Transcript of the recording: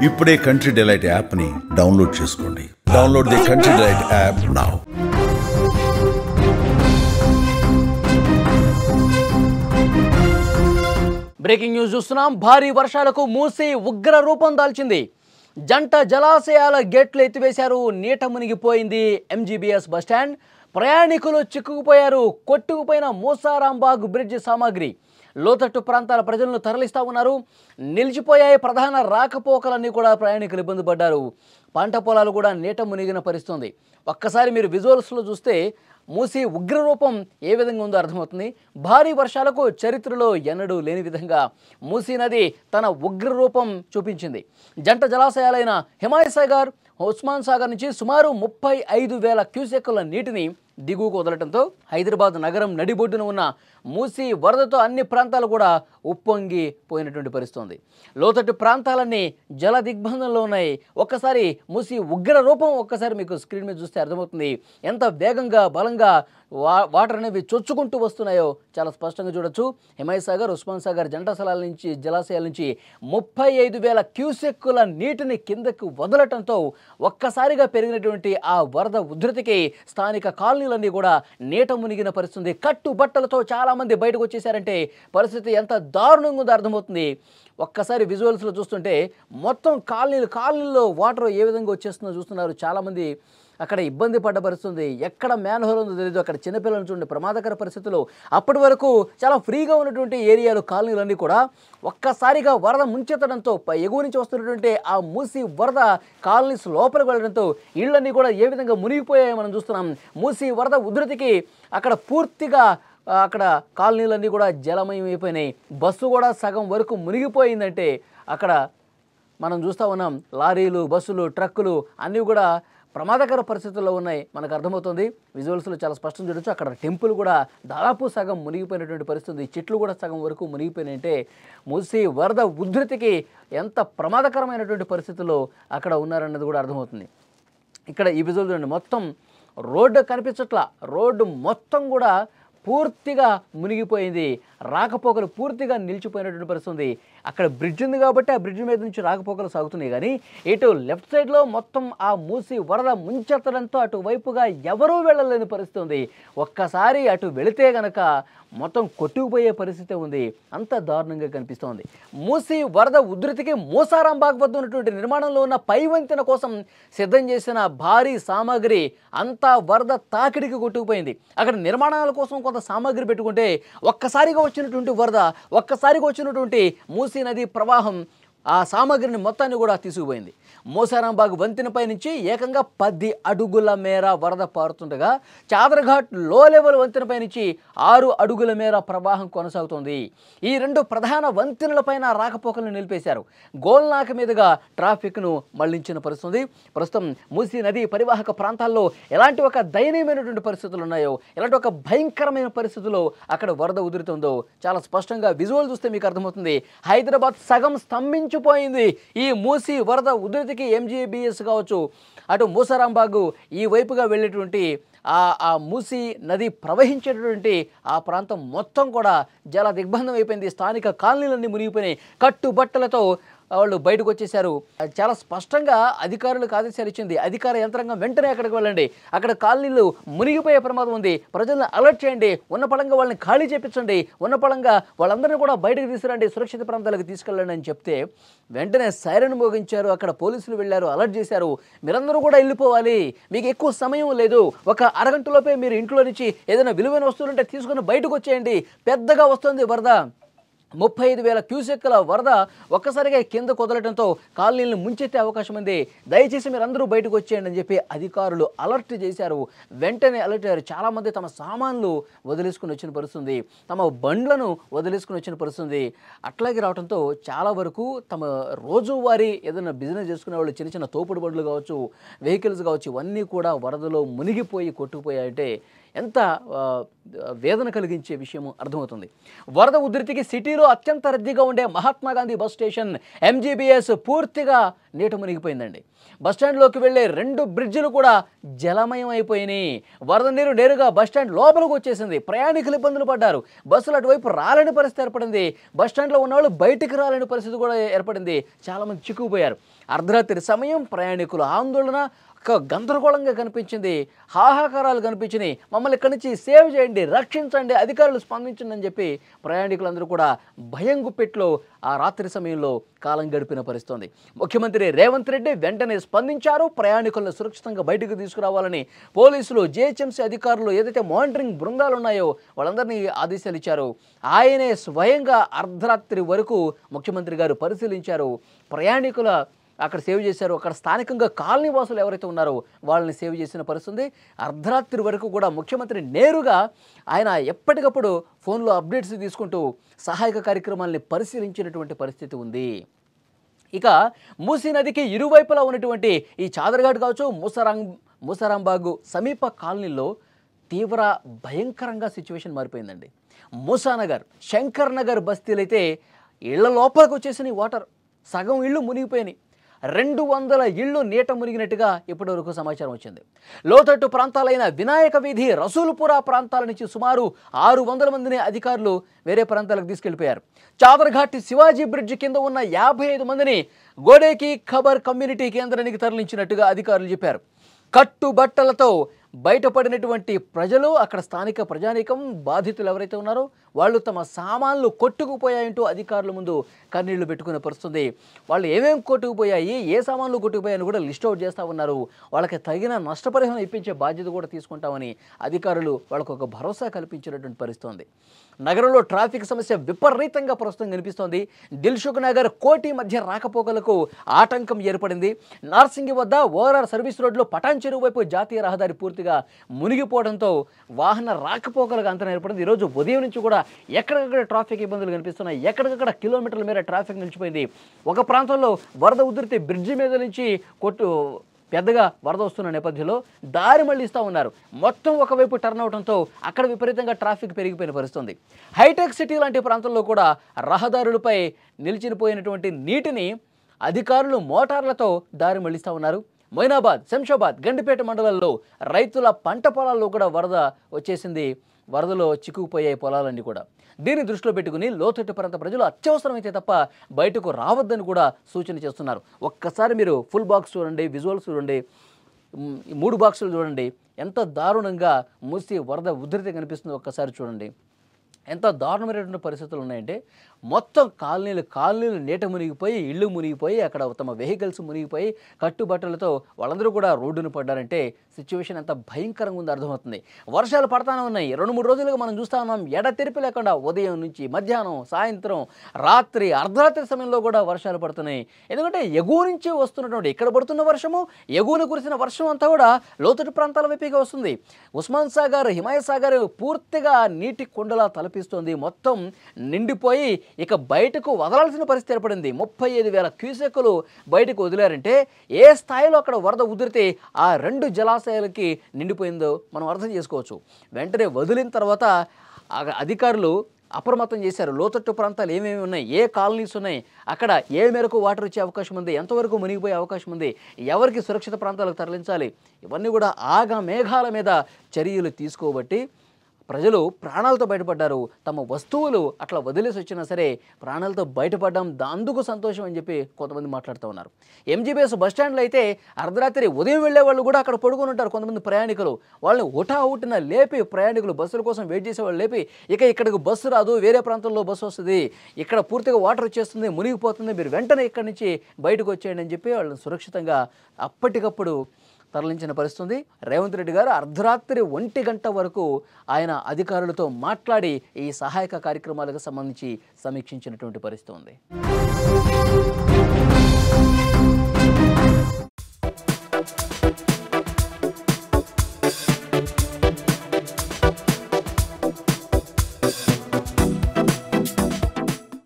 ఇప్పుడే country delight యాప్ని download చేసుకోండి. Download the country delight app now. Breaking news చూస్తున్నాం. భారీ వర్షాలకు మూసి ఉగ్ర రూపం దాల్చింది. జంట జలాశయాల గేట్లు ఎత్తివేశారు. నీట మునిగిపోయింది ఎంజీబీఎస్ బస్టాండ్. ప్రయాణికులు చిక్కుకుపోయారు. కొట్టుకుపోయిన మూసారాంబాగ్ బ్రిడ్జ్ సామాగ్రి. లోతట్టు ప్రాంతాల ప్రజలను తరలిస్తూ ఉన్నారు. నిలిచిపోయాయి ప్రధాన రాకపోకలన్నీ కూడా. ప్రయాణికులు ఇబ్బంది పడ్డారు. పంట పొలాలు కూడా నీట మునిగిన పరిస్థితుంది. ఒక్కసారి మీరు విజువల్స్లో చూస్తే మూసి ఉగ్రరూపం ఏ విధంగా ఉందో అర్థమవుతుంది. భారీ వర్షాలకు చరిత్రలో ఎన్నడూ లేని విధంగా మూసీ నది తన ఉగ్రరూపం చూపించింది. జంట జలాశయాలైన హిమాయసాగర్, ఉస్మాన్ సాగర్ నుంచి సుమారు 35,000 క్యూసెక్కుల నీటిని దిగువకు వదలటంతో హైదరాబాద్ నగరం నడిబొడ్డున ఉన్న మూసీ వరదతో అన్ని ప్రాంతాలు కూడా ఉప్పొంగిపోయినటువంటి పరిస్థితుంది. లోతట్టు ప్రాంతాలన్నీ జల దిగ్బంధంలో ఉన్నాయి. ఒక్కసారి మూసీ ఉగ్ర రూపం ఒక్కసారి మీకు స్క్రీన్ మీద చూస్తే అర్థమవుతుంది. ఎంత వేగంగా బలంగా వాటర్ అనేవి చొచ్చుకుంటూ వస్తున్నాయో చాలా స్పష్టంగా చూడొచ్చు. హిమాయసాగర్, ఉస్మాన్ సాగర్ జలాశయాల నుంచి 35,000 క్యూసెక్కుల నీటిని కిందకు వదలటంతో ఒక్కసారిగా పెరిగినటువంటి ఆ వరద ఉధృతికి స్థానిక కాలనీలన్నీ కూడా నీట మునిగిన పరిస్థితి. కట్టుబట్టలతో చాలామంది బయటకు వచ్చేసారంటే పరిస్థితి ఎంత దారుణంగా ఉందో అర్థమవుతుంది. ఒక్కసారి విజువల్స్లో చూస్తుంటే మొత్తం కాలనీల్లో వాటర్ ఏ విధంగా వచ్చేస్తుందో చూస్తున్నారు. చాలామంది అక్కడ ఇబ్బంది పడ్డ పరిస్థితుంది. ఎక్కడ మ్యాన్ హోల్ ఉందో తెలియదు. అక్కడ చిన్నపిల్లలను చూడండి, ప్రమాదకర పరిస్థితులు. అప్పటి వరకు చాలా ఫ్రీగా ఉన్నటువంటి ఏరియాలు, కాలనీలన్నీ కూడా ఒక్కసారిగా వరద ముంచెత్తడంతో ఎగువ నుంచి వస్తున్నటువంటి ఆ మూసి వరద కాలనీస్ లోపలికి వెళ్ళడంతో ఇళ్ళన్నీ కూడా ఏ విధంగా మునిగిపోయాయో మనం చూస్తున్నాం. మూసి వరద ఉధృతికి అక్కడ పూర్తిగా అక్కడ కాలనీలన్నీ కూడా జలమయం అయిపోయినాయి. బస్సు కూడా సగం వరకు మునిగిపోయిందంటే అక్కడ మనం చూస్తూ ఉన్నాం. లారీలు, బస్సులు, ట్రక్కులు అన్నీ కూడా ప్రమాదకర పరిస్థితుల్లో ఉన్నాయి మనకు అర్థమవుతుంది. విజువల్స్లో చాలా స్పష్టం చూడొచ్చు. అక్కడ టెంపుల్ కూడా దాదాపు సగం మునిగిపోయినటువంటి పరిస్థితి. చెట్లు కూడా సగం వరకు మునిగిపోయినాయంటే మూసి వరద ఉధృతికి ఎంత ప్రమాదకరమైనటువంటి పరిస్థితుల్లో అక్కడ ఉన్నారన్నది కూడా అర్థమవుతుంది. ఇక్కడ ఈ విజువల్ చూడండి, మొత్తం రోడ్డు కనిపించట్లా. రోడ్డు మొత్తం కూడా పూర్తిగా మునిగిపోయింది. రాకపోకలు పూర్తిగా నిలిచిపోయినటువంటి పరిస్థితి. అక్కడ బ్రిడ్జ్ ఉంది కాబట్టి ఆ బ్రిడ్జ్ మీద నుంచి రాకపోకలు సాగుతున్నాయి. కానీ ఇటు లెఫ్ట్ సైడ్లో మొత్తం ఆ మూసి వరద ముంచెత్తడంతో అటువైపుగా ఎవరూ వెళ్ళలేని పరిస్థితి ఉంది. ఒక్కసారి అటు వెళితే గనక మొత్తం కొట్టుకుపోయే పరిస్థితి ఉంది. అంత దారుణంగా కనిపిస్తోంది. మూసి వరద ఉధృతికి మూసారాంబాగ్ వద్ద ఉన్నటువంటి నిర్మాణంలో ఉన్న పై వంతెన కోసం సిద్ధం చేసిన భారీ సామాగ్రి అంతా వరద తాకిడికి కొట్టుకుపోయింది. అక్కడ నిర్మాణాల కోసం కొంత సామాగ్రి పెట్టుకుంటే ఒక్కసారిగా వచ్చినటువంటి వరద, ఒక్కసారిగా వచ్చినటువంటి మూసీ నది ప్రవాహం ఆ సామాగ్రిని మొత్తాన్ని కూడా తీసుకుపోయింది. మూసారాంబాగ్ వంతెనపై నుంచి ఏకంగా 10 అడుగుల మేర వరద పారుతుండగా చాదర్ఘాట్ లో లెవెల్ వంతెనపై నుంచి 6 అడుగుల మేర ప్రవాహం కొనసాగుతోంది. ఈ రెండు ప్రధాన వంతెనలపైన రాకపోకలను నిలిపేశారు. గోల్నాక మీదుగా ట్రాఫిక్ను మళ్లించిన పరిస్థితి. ప్రస్తుతం మూసీ నది పరివాహక ప్రాంతాల్లో ఎలాంటి ఒక దయనీయమైనటువంటి పరిస్థితులు ఉన్నాయో, ఎలాంటి ఒక భయంకరమైన పరిస్థితుల్లో అక్కడ వరద ఉధృతుందో చాలా స్పష్టంగా విజువల్ చూస్తే మీకు అర్థమవుతుంది. హైదరాబాద్ సగం స్తంభించిపోయింది ఈ మూసీ వరద ఉధృతికి. ఎంజీబీఎస్ కావచ్చు, అటు మూసారాంబాగు ఈ వైపుగా వెళ్ళేటువంటి ఆ మూసీ నది ప్రవహించేటటువంటి ఆ ప్రాంతం మొత్తం కూడా జల దిగ్బంధం అయిపోయింది. స్థానిక కాలనీలన్నీ మునిగిపోయినాయి. కట్టుబట్టలతో వాళ్ళు బయటకు వచ్చేసారు. చాలా స్పష్టంగా అధికారులకు ఆదేశాలు ఇచ్చింది. అధికార యంత్రాంగం వెంటనే అక్కడికి వెళ్ళండి, అక్కడ కాలనీలు మునిగిపోయే ప్రమాదం ఉంది, ప్రజలను అలర్ట్ చేయండి, ఉన్న పళంగా వాళ్ళని ఖాళీ చేపించండి, ఉన్న పళంగా వాళ్ళందరినీ కూడా బయటకు తీసుకురండి, సురక్షిత ప్రాంతాలకు తీసుకెళ్ళండి అని చెప్తే వెంటనే సైరన్ మోగించారు. అక్కడ పోలీసులు వెళ్ళారు, అలర్ట్ చేశారు. మీరందరూ కూడా వెళ్ళిపోవాలి, మీకు ఎక్కువ సమయం లేదు, ఒక అరగంటలోపే మీరు ఇంట్లో నుంచి ఏదైనా విలువైన వస్తువులు ఉంటే తీసుకుని బయటకు వచ్చేయండి, పెద్దగా వస్తుంది వరద. 35,000 క్యూసెక్కుల వరద ఒక్కసారిగా కింద కుదలటంతో కాలనీలను ముంచెత్తే అవకాశం ఉంది. దయచేసి మీరు అందరూ బయటకు వచ్చేయండి అని చెప్పి అధికారులు అలర్ట్ చేశారు. వెంటనే అలర్ట్ అయ్యారు. చాలామంది తమ సామాన్లు వదిలేసుకుని వచ్చిన పరిస్థితుంది, తమ బండ్లను వదిలేసుకుని వచ్చిన పరిస్థితుంది. అట్లాగే రావడంతో చాలా వరకు తమ రోజువారీ ఏదైనా బిజినెస్ చేసుకునే వాళ్ళు చిన్న చిన్న తోపుడు బండ్లు కావచ్చు, వెహికల్స్ కావచ్చు, ఇవన్నీ కూడా వరదలో మునిగిపోయి కొట్టుకుపోయాయంటే ఎంత వేదన కలిగించే విషయము అర్థమవుతుంది. వరద ఉధృతికి సిటీలో అత్యంత రద్దీగా ఉండే Mahatma Gandhi bus station MGBS పూర్తిగా నీట మునిగిపోయిందండి. బస్టాండ్లోకి వెళ్లే 2 బ్రిడ్జిలు కూడా జలమయం అయిపోయినాయి. వరద నీరు నేరుగా బస్టాండ్ లోపలికి వచ్చేసింది. ప్రయాణికులు ఇబ్బందులు పడ్డారు. బస్సులు అటువైపు రాలేని పరిస్థితి ఏర్పడింది. బస్టాండ్లో ఉన్నవాళ్ళు బయటికి రాలేని పరిస్థితి కూడా ఏర్పడింది. చాలామంది చిక్కుకుపోయారు. అర్ధరాత్రి సమయం, ప్రయాణికుల ఆందోళన గందరగోళంగా కనిపించింది. హాహాకారాలు కనిపించినాయి. మమ్మల్ని ఇక్కడి నుంచి సేవ్ చేయండి, రక్షించండి, అధికారులు స్పందించండి అని చెప్పి ప్రయాణికులందరూ కూడా భయం గుప్పెట్లో ఆ రాత్రి సమయంలో కాలం గడిపిన పరిస్థితి. ముఖ్యమంత్రి రేవంత్ రెడ్డి వెంటనే స్పందించారు. ప్రయాణికులను సురక్షితంగా బయటకు తీసుకురావాలని పోలీసులు, జీహెచ్ఎంసీ అధికారులు, ఏదైతే మానిటరింగ్ బృందాలు ఉన్నాయో వాళ్ళందరినీ ఆదేశాలు ఇచ్చారు. ఆయనే స్వయంగా అర్ధరాత్రి వరకు ముఖ్యమంత్రి గారు పరిశీలించారు. ప్రయాణికుల అక్కడ సేవ్ చేశారు. అక్కడ స్థానికంగా కాలనీ వాసులు ఎవరైతే ఉన్నారో వాళ్ళని సేవ్ చేసిన పరిస్థితి. అర్ధరాత్రి వరకు కూడా ముఖ్యమంత్రి నేరుగా ఆయన ఎప్పటికప్పుడు ఫోన్లో అప్డేట్స్ తీసుకుంటూ సహాయక కార్యక్రమాలని పరిశీలించినటువంటి పరిస్థితి ఉంది. ఇక మూసీ నదికి ఇరువైపులా ఉన్నటువంటి ఈ చాదర్ఘాట్ కావచ్చు, మూసారాంబాగు సమీప కాలనీలో తీవ్ర భయంకరంగా సిచ్యువేషన్ మారిపోయిందండి. మూసానగర్, శంకర్ నగర్ బస్తీలు అయితే ఇళ్ల లోపలికి వచ్చేసినాయి. వాటర్ సగం ఇళ్ళు మునిగిపోయినాయి. 200 ఇళ్ళు నీట మునిగినట్టుగా ఇప్పటివరకు సమాచారం వచ్చింది. లోతట్టు ప్రాంతాలైన వినాయక వీధి, రసూల్పురా ప్రాంతాల నుంచి సుమారు 600 మందిని అధికారులు వేరే ప్రాంతాలకు తీసుకెళ్లిపోయారు. చాదర్ఘాట్ శివాజీ బ్రిడ్జ్ కింద ఉన్న 55 మందిని గోడేకి ఖబర్ కమ్యూనిటీ కేంద్రానికి తరలించినట్టుగా అధికారులు చెప్పారు. కట్టుబట్టలతో బయటపడినటువంటి ప్రజలు, అక్కడ స్థానిక ప్రజానీకం, బాధితులు ఎవరైతే ఉన్నారో వాళ్ళు తమ సామాన్లు కొట్టుకుపోయాయంటూ అధికారుల ముందు కన్నీళ్లు పెట్టుకునే పరిస్థితుంది. వాళ్ళు ఏమేమి కొట్టుకుపోయాయి, ఏ సామాన్లు కొట్టుకుపోయాయని కూడా లిస్ట్ అవుట్ చేస్తూ ఉన్నారు. వాళ్ళకి తగిన నష్టపరిహారం ఇప్పించే బాధ్యత కూడా తీసుకుంటామని అధికారులు వాళ్ళకు ఒక భరోసా కల్పించినటువంటి పరిస్థితి. నగరంలో ట్రాఫిక్ సమస్య విపరీతంగా ప్రస్తుతం కనిపిస్తోంది. దిల్సుఖ్ నగర్, కోటి మధ్య రాకపోకలకు ఆటంకం ఏర్పడింది. నార్సింగి వద్ద ఓఆర్ఆర్ సర్వీస్ రోడ్లో పటాన్ చెరువు వైపు జాతీయ రహదారి పూర్తిగా మునిగిపోవడంతో వాహన రాకపోకలకు అంతరం ఏర్పడింది. ఈరోజు ఉదయం నుంచి కూడా ఎక్కడికక్కడ ట్రాఫిక్ ఇబ్బందులు కనిపిస్తున్నాయి. ఎక్కడికక్కడ కిలోమీటర్ల మేర ట్రాఫిక్ నిలిచిపోయింది. ఒక ప్రాంతంలో వరద ఉధృతి బ్రిడ్జి మీద నుంచి పెద్దగా వరద వస్తున్న నేపథ్యంలో దారి మళ్లిస్తూ ఉన్నారు. మొత్తం ఒకవైపు టర్న్ అవడంతో అక్కడ విపరీతంగా ట్రాఫిక్ పెరిగిపోయిన పరిస్థితి. హైటెక్ సిటీ లాంటి ప్రాంతంలో కూడా రహదారులపై నిలిచిపోయినటువంటి నీటిని అధికారులు మోటార్లతో దారి మళ్లిస్తూ ఉన్నారు. మొయినాబాద్, శంషాబాద్, గండిపేట మండలాల్లో రైతుల పంట పొలాల్లో కూడా వరద వచ్చేసింది. వరదలో చిక్కుకుపోయాయి పొలాలన్నీ కూడా. దీన్ని దృష్టిలో పెట్టుకుని లోతట్టు ప్రాంత ప్రజలు అత్యవసరమైతే తప్ప బయటకు రావద్దని కూడా సూచన చేస్తున్నారు. ఒక్కసారి మీరు ఫుల్ బాక్స్ చూడండి, విజువల్స్ చూడండి, 3 బాక్సులు చూడండి. ఎంత దారుణంగా మూసి వరద ఉధృతి కనిపిస్తుందో ఒక్కసారి చూడండి. ఎంత దారుణమైనటువంటి పరిస్థితులు ఉన్నాయంటే మొత్తం కాలనీలు నీట మునిగిపోయి, ఇళ్ళు మునిగిపోయి, అక్కడ తమ వెహికల్స్ మునిగిపోయి కట్టుబట్టలతో వాళ్ళందరూ కూడా రోడ్డును పడ్డారంటే సిచ్యువేషన్ ఎంత భయంకరంగా ఉందో అర్థమవుతుంది. వర్షాలు పడతానే ఉన్నాయి. 2-3 రోజులుగా మనం చూస్తూ ఉన్నాం. ఎడతెరిపి లేకుండా ఉదయం నుంచి మధ్యాహ్నం, సాయంత్రం, రాత్రి, అర్ధరాత్రి సమయంలో కూడా వర్షాలు పడుతున్నాయి. ఎందుకంటే ఎగువ నుంచి వస్తున్నటువంటి ఇక్కడ పడుతున్న వర్షము, ఎగువన కురిసిన వర్షం అంతా కూడా లోతట్టు ప్రాంతాల వైపుగా వస్తుంది. ఉస్మాన్ సాగర్, హిమాయత్ సాగర్ పూర్తిగా నీటి కొండలా తలపిస్తుంది. మొత్తం నిండిపోయి ఇక బయటకు వదలాల్సిన పరిస్థితి ఏర్పడింది. 35,000 క్యూసెక్కులు బయటకు వదిలారంటే ఏ స్థాయిలో అక్కడ వరద ఉధృతి ఆ 2 జలాశయాలకి నిండిపోయిందో మనం అర్థం చేసుకోవచ్చు. వెంటనే వదిలిన తర్వాత అధికారులు అప్రమత్తం చేశారు. లోతట్టు ప్రాంతాలు ఏమేమి ఉన్నాయి, ఏ కాలనీస్ ఉన్నాయి, అక్కడ ఏ మేరకు వాటర్ వచ్చే అవకాశం ఉంది, ఎంతవరకు మునిగిపోయే అవకాశం ఉంది, ఎవరికి సురక్షిత ప్రాంతాలకు తరలించాలి, ఇవన్నీ కూడా ఆగా మేఘాల మీద చర్యలు తీసుకోబట్టి ప్రజలు ప్రాణాలతో బయటపడ్డారు. తమ వస్తువులు అట్లా వదిలేసి వచ్చినా సరే ప్రాణాలతో బయటపడ్డాం, అందుకు సంతోషం అని చెప్పి కొంతమంది మాట్లాడుతూ ఉన్నారు. ఎంజీబీఎస్ బస్టాండ్లో అయితే అర్ధరాత్రి ఉదయం వెళ్ళే వాళ్ళు కూడా అక్కడ పడుకొని ఉంటారు. కొంతమంది ప్రయాణికులు వాళ్ళని హుటాహుటిన లేపి, ప్రయాణికులు బస్సుల కోసం వెయిట్ చేసేవాళ్ళు లేపి, ఇక్కడికి బస్సు రాదు, వేరే ప్రాంతంలో బస్సు వస్తుంది, ఇక్కడ పూర్తిగా వాటర్ వచ్చేస్తుంది, మునిగిపోతుంది, మీరు వెంటనే ఇక్కడి నుంచి బయటకు వచ్చేయండి అని చెప్పి వాళ్ళని సురక్షితంగా అప్పటికప్పుడు తరలించిన పరిస్థితి. రేవంత్ రెడ్డి గారు అర్ధరాత్రి 1 గంట వరకు ఆయన అధికారులతో మాట్లాడి ఈ సహాయక కార్యక్రమాలకు సంబంధించి సమీక్షించినటువంటి పరిస్థితి ఉంది.